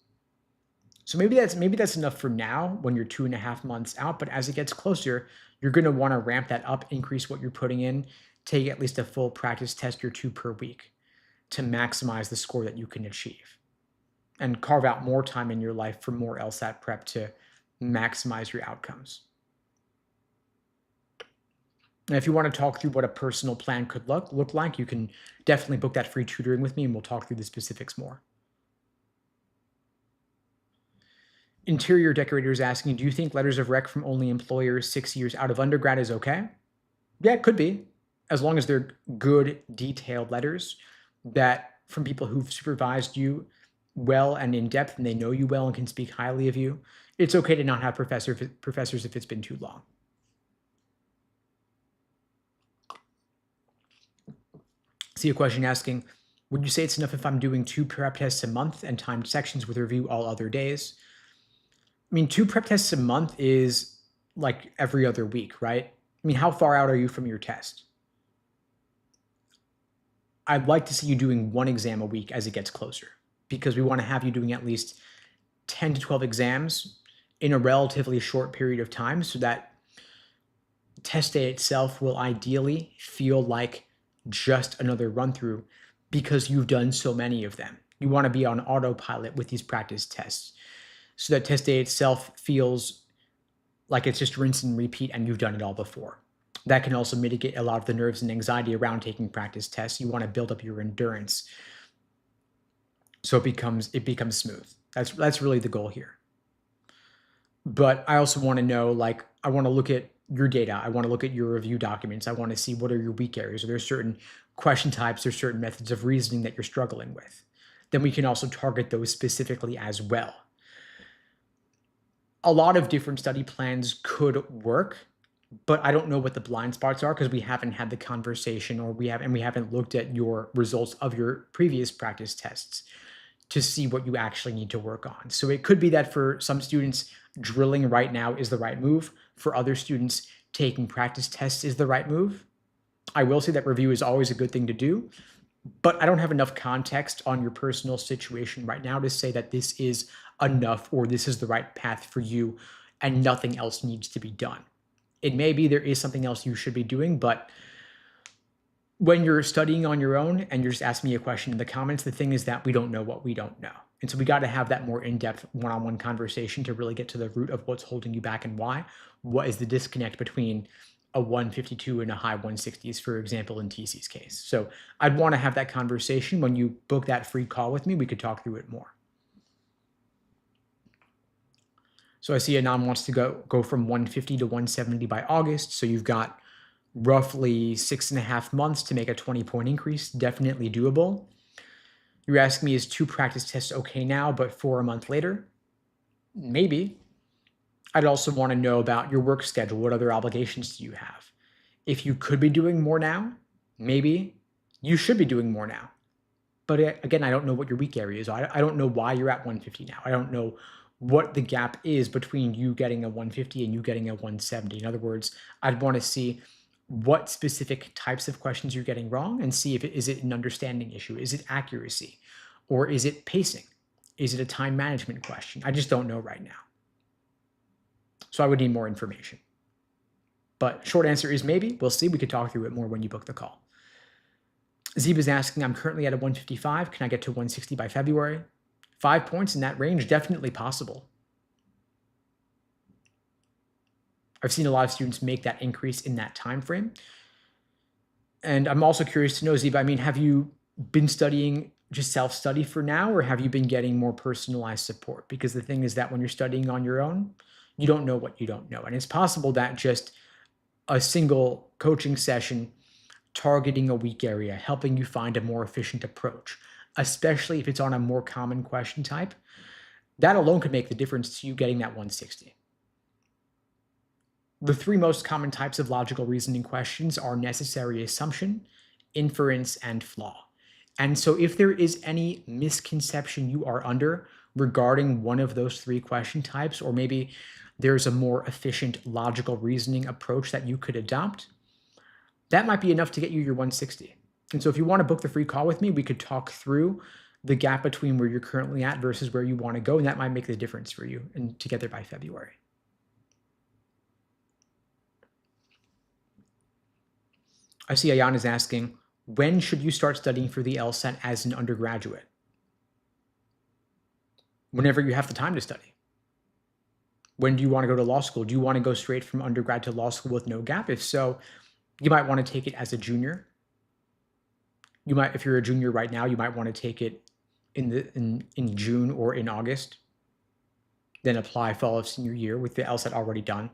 So maybe that's enough for now when you're 2.5 months out, but as it gets closer, you're going to want to ramp that up, increase what you're putting in, take at least a full practice test or two per week to maximize the score that you can achieve and carve out more time in your life for more LSAT prep to maximize your outcomes. And if you want to talk through what a personal plan could look like, you can definitely book that free tutoring with me and we'll talk through the specifics more. Interior decorator is asking, do you think letters of rec from only employers 6 years out of undergrad is okay? Yeah, it could be, as long as they're good, detailed letters that from people who've supervised you well and in depth and they know you well and can speak highly of you. It's okay to not have professors if it's been too long. See a question asking, would you say it's enough if I'm doing 2 prep tests a month and timed sections with review all other days? I mean, 2 prep tests a month is like every other week, right? I mean, how far out are you from your test? I'd like to see you doing 1 exam a week as it gets closer because we want to have you doing at least 10 to 12 exams in a relatively short period of time so that test day itself will ideally feel like just another run through because you've done so many of them. You want to be on autopilot with these practice tests so that test day itself feels like it's just rinse and repeat and you've done it all before. That can also mitigate a lot of the nerves and anxiety around taking practice tests. You want to build up your endurance so it becomes smooth. That's really the goal here. But I also want to know, like, I want to look at your data. I want to look at your review documents. I want to see what are your weak areas. Are there certain question types or certain methods of reasoning that you're struggling with? Then we can also target those specifically as well. A lot of different study plans could work, but I don't know what the blind spots are because we haven't had the conversation or we haven't looked at your results of your previous practice tests to see what you actually need to work on. So it could be that for some students, drilling right now is the right move. For other students, taking practice tests is the right move. I will say that review is always a good thing to do, but I don't have enough context on your personal situation right now to say that this is enough or this is the right path for you and nothing else needs to be done. It may be there is something else you should be doing, but when you're studying on your own and you're just asking me a question in the comments, the thing is that we don't know what we don't know. And so we got to have that more in-depth one-on-one conversation to really get to the root of what's holding you back and why. What is the disconnect between a 152 and a high 160s, for example, in TC's case? So I'd want to have that conversation. When you book that free call with me, we could talk through it more. So I see Anand wants to go from 150 to 170 by August. So you've got roughly 6.5 months to make a 20-point increase. Definitely doable. You're asking me, is 2 practice tests okay now, but 4 a month later? Maybe. I'd also want to know about your work schedule. What other obligations do you have? If you could be doing more now, maybe you should be doing more now. But again, I don't know what your weak area is. I don't know why you're at 150 now. I don't know what the gap is between you getting a 150 and you getting a 170. In other words, I'd want to see what specific types of questions you're getting wrong and see if is it an understanding issue? Is it accuracy? Or is it pacing? Is it a time management question? I just don't know right now. So I would need more information. But short answer is maybe. We'll see. We could talk through it more when you book the call. Zeeb is asking, I'm currently at a 155. Can I get to 160 by February? 5 points in that range, definitely possible. I've seen a lot of students make that increase in that time frame. And I'm also curious to know, Zeeb, I mean, have you been studying just self-study for now, or have you been getting more personalized support? Because the thing is that when you're studying on your own, you don't know what you don't know. And it's possible that just a single coaching session targeting a weak area, helping you find a more efficient approach, especially if it's on a more common question type, that alone could make the difference to you getting that 160. The 3 most common types of logical reasoning questions are necessary assumption, inference, and flaw. And so if there is any misconception you are under regarding one of those 3 question types, or maybe there's a more efficient logical reasoning approach that you could adopt, that might be enough to get you your 160. And so if you want to book the free call with me, we could talk through the gap between where you're currently at versus where you want to go, and that might make the difference for you and to get there by February. I see Ayan is asking, when should you start studying for the LSAT as an undergraduate? Whenever you have the time to study. When do you want to go to law school? Do you want to go straight from undergrad to law school with no gap? If so, you might want to take it as a junior. You might, if you're a junior right now, you might want to take it in June or in August, then apply fall of senior year with the LSAT already done.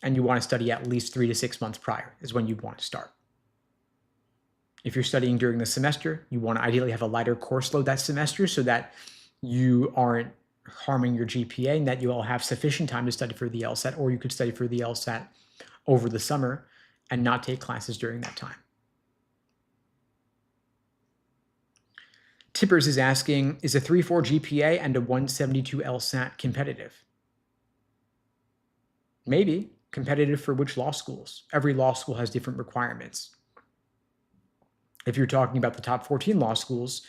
And you want to study at least 3 to 6 months prior is when you want to start. If you're studying during the semester, you want to ideally have a lighter course load that semester so that you aren't harming your GPA and that you all have sufficient time to study for the LSAT, or you could study for the LSAT over the summer and not take classes during that time. Tippers is asking, is a 3.4 GPA and a 172 LSAT competitive? Maybe. Competitive for which law schools? Every law school has different requirements. If you're talking about the top 14 law schools,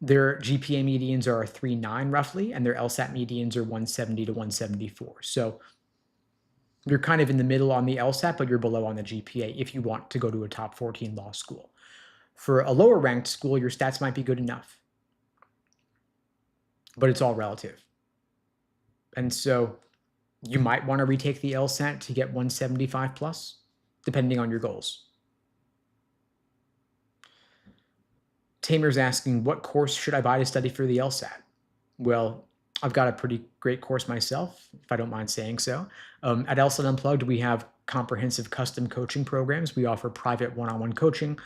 their GPA medians are 3.9 roughly, and their LSAT medians are 170 to 174. So you're kind of in the middle on the LSAT, but you're below on the GPA if you want to go to a top 14 law school. For a lower ranked school, your stats might be good enough, but it's all relative. And so you might want to retake the LSAT to get 175 plus, depending on your goals. Tamer's asking, what course should I buy to study for the LSAT? Well, I've got a pretty great course myself, if I don't mind saying so. At LSAT Unplugged, we have comprehensive custom coaching programs. We offer private one-on-one coaching.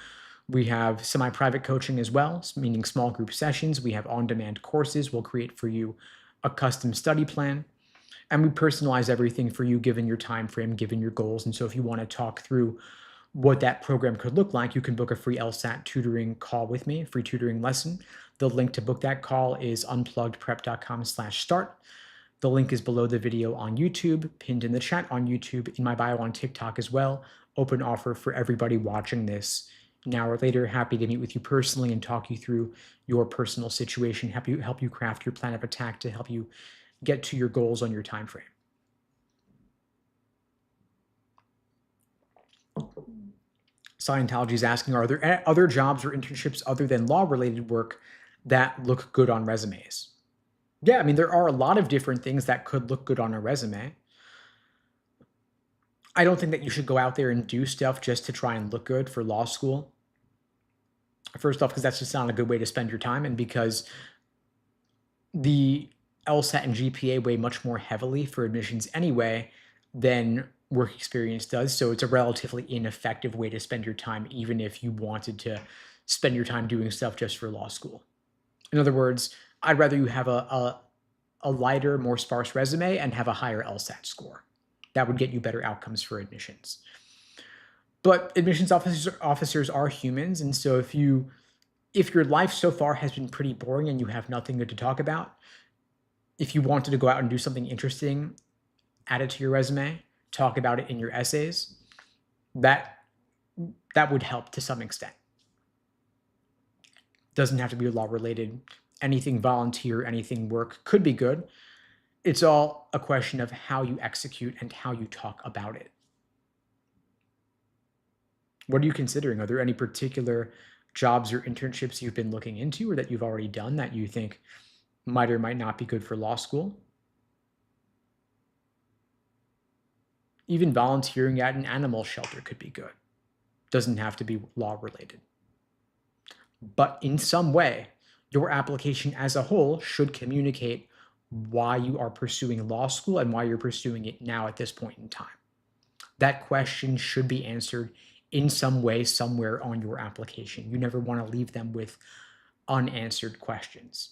We have semi-private coaching as well, meaning small group sessions. We have on-demand courses. We'll create for you a custom study plan. And we personalize everything for you given your time frame, given your goals. And so if you want to talk through what that program could look like, you can book a free LSAT tutoring call with me, a free tutoring lesson. The link to book that call is unpluggedprep.com/start. The link is below the video on YouTube, pinned in the chat on YouTube, in my bio on TikTok as well. Open offer for everybody watching this now or later. Happy to meet with you personally and talk you through your personal situation, help you craft your plan of attack to help you get to your goals on your time frame. Scientology is asking, are there other jobs or internships other than law-related work that look good on resumes? Yeah, I mean, there are a lot of different things that could look good on a resume. I don't think that you should go out there and do stuff just to try and look good for law school. First off, because that's just not a good way to spend your time, and because the LSAT and GPA weigh much more heavily for admissions anyway than work experience does. So it's a relatively ineffective way to spend your time, even if you wanted to spend your time doing stuff just for law school. In other words, I'd rather you have a lighter, more sparse resume and have a higher LSAT score. That would get you better outcomes for admissions. But admissions officers are humans, and so if your life so far has been pretty boring and you have nothing good to talk about, if you wanted to go out and do something interesting, add it to your resume, talk about it in your essays, that would help to some extent. Doesn't have to be law related. Anything volunteer, anything work could be good. It's all a question of how you execute and how you talk about it. What are you considering? Are there any particular jobs or internships you've been looking into or that you've already done that you think might or might not be good for law school? Even volunteering at an animal shelter could be good. Doesn't have to be law related. But in some way, your application as a whole should communicate why you are pursuing law school and why you're pursuing it now at this point in time. That question should be answered in some way, somewhere on your application. You never want to leave them with unanswered questions.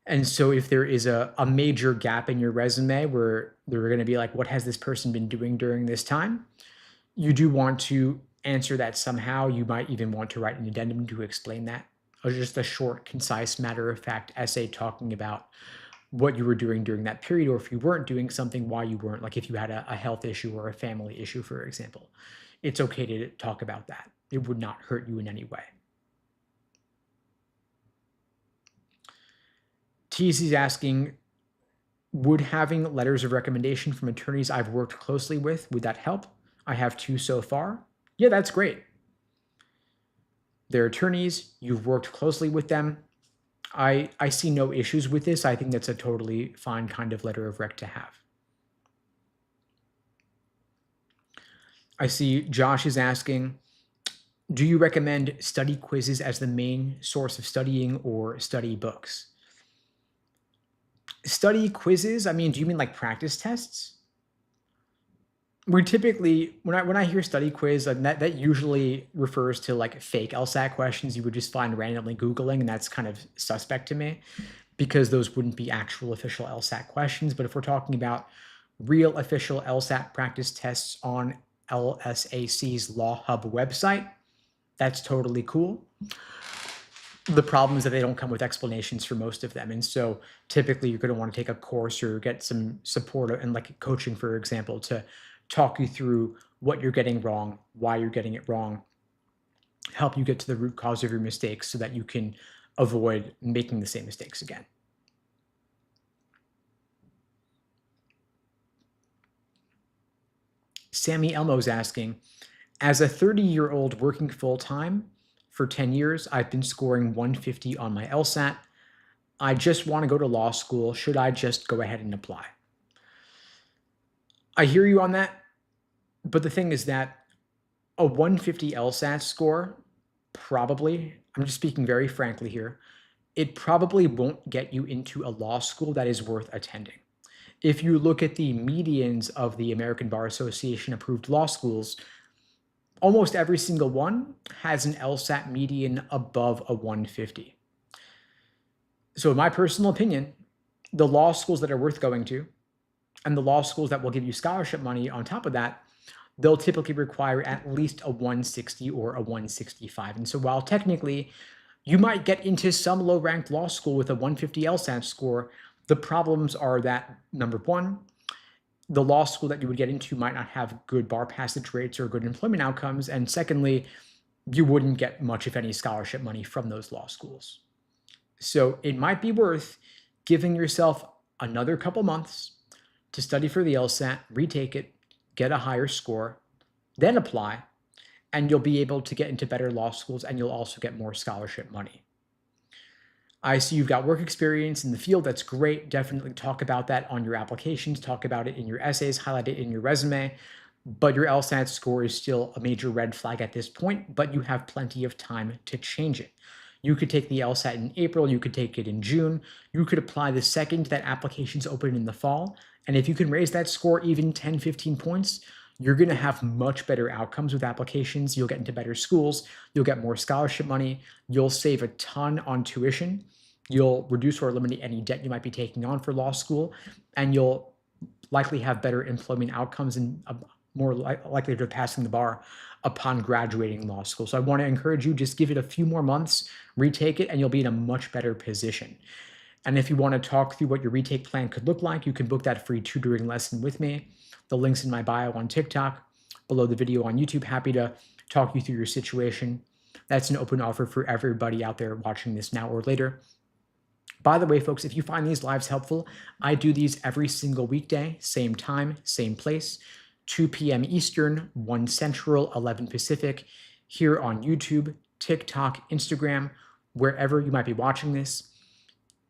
And so if there is a major gap in your resume where they're going to be like, what has this person been doing during this time? You do want to answer that somehow. You might even want to write an addendum to explain that, or just a short, concise, matter-of-fact essay talking about what you were doing during that period, or if you weren't doing something, why you weren't, like if you had a health issue or a family issue, for example. It's okay to talk about that. It would not hurt you in any way. TZ is asking, would having letters of recommendation from attorneys I've worked closely with, would that help? I have 2 so far. Yeah, that's great. They're attorneys, you've worked closely with them. I see no issues with this. I think that's a totally fine kind of letter of rec to have. I see Josh is asking, do you recommend study quizzes as the main source of studying or study books? Study quizzes? I mean, do you mean like practice tests? We typically, when I hear study quiz, that usually refers to like fake LSAT questions you would just find randomly Googling, and that's kind of suspect to me because those wouldn't be actual official LSAT questions. But if we're talking about real official LSAT practice tests on LSAC's Law Hub website, that's totally cool. The problem is that they don't come with explanations for most of them. And so typically you're going to want to take a course or get some support and like coaching, for example, to talk you through what you're getting wrong, why you're getting it wrong, help you get to the root cause of your mistakes so that you can avoid making the same mistakes again. Sammy Elmo's asking, as a 30-year-old working full-time for 10 years, I've been scoring 150 on my LSAT. I just want to go to law school. Should I just go ahead and apply? I hear you on that, but the thing is that a 150 LSAT score probably, I'm just speaking very frankly here, it probably won't get you into a law school that is worth attending. If you look at the medians of the American Bar Association approved law schools, almost every single one has an LSAT median above a 150. So in my personal opinion, the law schools that are worth going to and the law schools that will give you scholarship money on top of that, they'll typically require at least a 160 or a 165. And so while technically you might get into some low-ranked law school with a 150 LSAT score, the problems are that, number one, the law school that you would get into might not have good bar passage rates or good employment outcomes. And secondly, you wouldn't get much, if any, scholarship money from those law schools. So it might be worth giving yourself another couple months to study for the LSAT, retake it, get a higher score, then apply, and you'll be able to get into better law schools, and you'll also get more scholarship money. I see you've got work experience in the field. That's great. Definitely talk about that on your applications, talk about it in your essays, highlight it in your resume. But your LSAT score is still a major red flag at this point, but you have plenty of time to change it. You could take the LSAT in April, you could take it in June, you could apply the second that applications open in the fall. And if you can raise that score even 10, 15 points, you're going to have much better outcomes with applications. You'll get into better schools, you'll get more scholarship money, you'll save a ton on tuition, you'll reduce or eliminate any debt you might be taking on for law school, and you'll likely have better employment outcomes and more likelihood of passing the bar upon graduating law school. So I want to encourage you, just give it a few more months, retake it, and you'll be in a much better position. And if you want to talk through what your retake plan could look like, you can book that free tutoring lesson with me. The link's in my bio on TikTok, below the video on YouTube. Happy to talk you through your situation. That's an open offer for everybody out there watching this now or later. By the way, folks, if you find these lives helpful, I do these every single weekday, same time, same place, 2 p.m. Eastern, 1 Central, 11 Pacific, here on YouTube, TikTok, Instagram, wherever you might be watching this.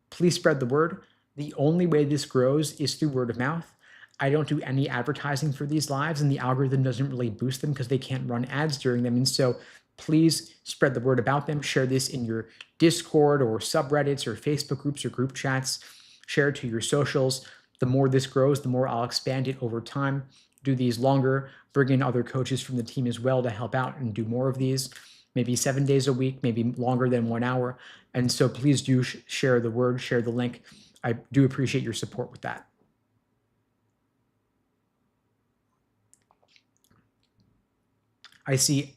Please spread the word. The only way this grows is through word of mouth. I don't do any advertising for these lives, and the algorithm doesn't really boost them because they can't run ads during them. And so please spread the word about them. Share this in your Discord or subreddits or Facebook groups or group chats. Share it to your socials. The more this grows, the more I'll expand it over time. Do these longer, bring in other coaches from the team as well to help out and do more of these, maybe 7 days a week, maybe longer than 1 hour. And so please do share the word, share the link. I do appreciate your support with that. I see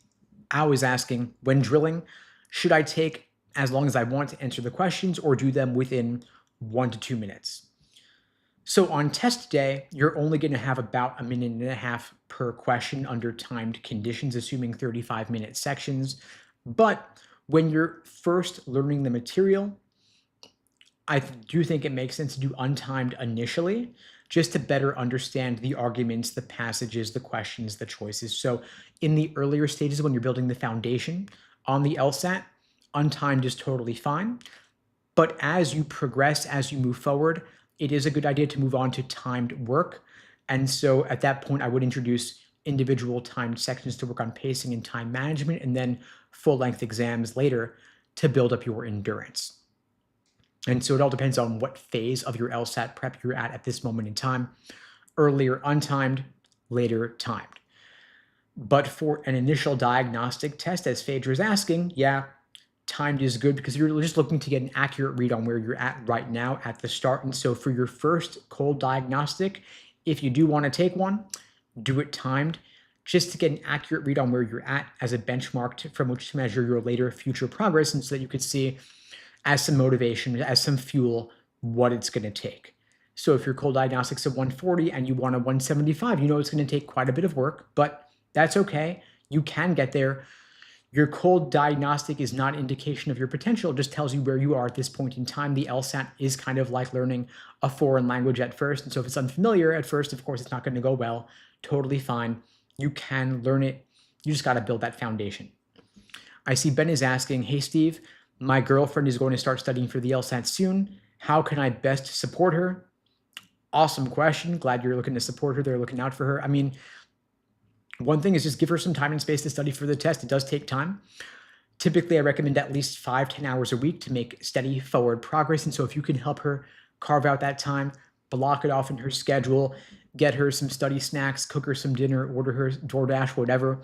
Al is asking, when drilling, should I take as long as I want to answer the questions or do them within 1 to 2 minutes? So on test day, you're only going to have about 1.5 minutes per question under timed conditions, assuming 35-minute sections. But when you're first learning the material, I do think it makes sense to do untimed initially, just to better understand the arguments, the passages, the questions, the choices. So in the earlier stages, when you're building the foundation on the LSAT, untimed is totally fine. But as you progress, as you move forward, it is a good idea to move on to timed work. And so at that point, I would introduce individual timed sections to work on pacing and time management, and then full-length exams later to build up your endurance. And so it all depends on what phase of your LSAT prep you're at this moment in time. Earlier untimed, later timed. But for an initial diagnostic test, as Phaedra is asking, yeah, timed is good because you're just looking to get an accurate read on where you're at right now at the start. And so for your first cold diagnostic, if you do want to take one, do it timed just to get an accurate read on where you're at as a benchmark from which to measure your later future progress, and so that you could see as some motivation, as some fuel, what it's going to take. So if your cold diagnostics at 140 and you want a 175, you know it's going to take quite a bit of work, but that's okay. You can get there. Your cold diagnostic is not an indication of your potential. It just tells you where you are at this point in time. The LSAT is kind of like learning a foreign language at first. And so if it's unfamiliar at first, of course, it's not going to go well. Totally fine. You can learn it. You just got to build that foundation. I see Ben is asking, hey, Steve, my girlfriend is going to start studying for the LSAT soon. How can I best support her? Awesome question. Glad you're looking to support her. They're looking out for her. I mean, one thing is just give her some time and space to study for the test. It does take time. Typically, I recommend at least 5-10 hours a week to make steady forward progress. And so if you can help her carve out that time, block it off in her schedule, get her some study snacks, cook her some dinner, order her DoorDash, whatever,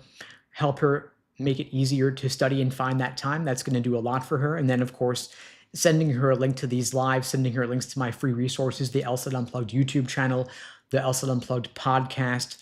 help her make it easier to study and find that time, that's going to do a lot for her. And then, of course, sending her a link to these lives, sending her links to my free resources, the LSAT Unplugged YouTube channel, the LSAT Unplugged podcast,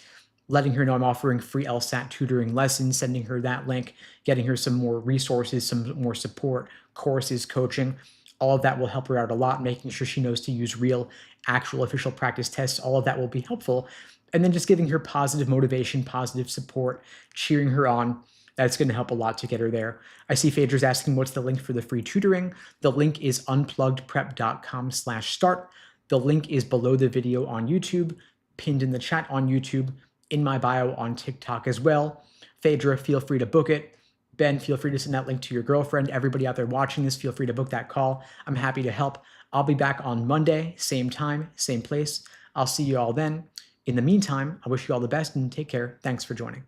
letting her know I'm offering free LSAT tutoring lessons, sending her that link, getting her some more resources, some more support, courses, coaching. All of that will help her out a lot, making sure she knows to use real, actual official practice tests. All of that will be helpful. And then just giving her positive motivation, positive support, cheering her on. That's going to help a lot to get her there. I see Phaedra's asking, what's the link for the free tutoring? The link is unpluggedprep.com/start. The link is below the video on YouTube, pinned in the chat on YouTube, in my bio on TikTok as well. Phaedra, feel free to book it. Ben, feel free to send that link to your girlfriend. Everybody out there watching this, feel free to book that call. I'm happy to help. I'll be back on Monday, same time, same place. I'll see you all then. In the meantime, I wish you all the best and take care. Thanks for joining.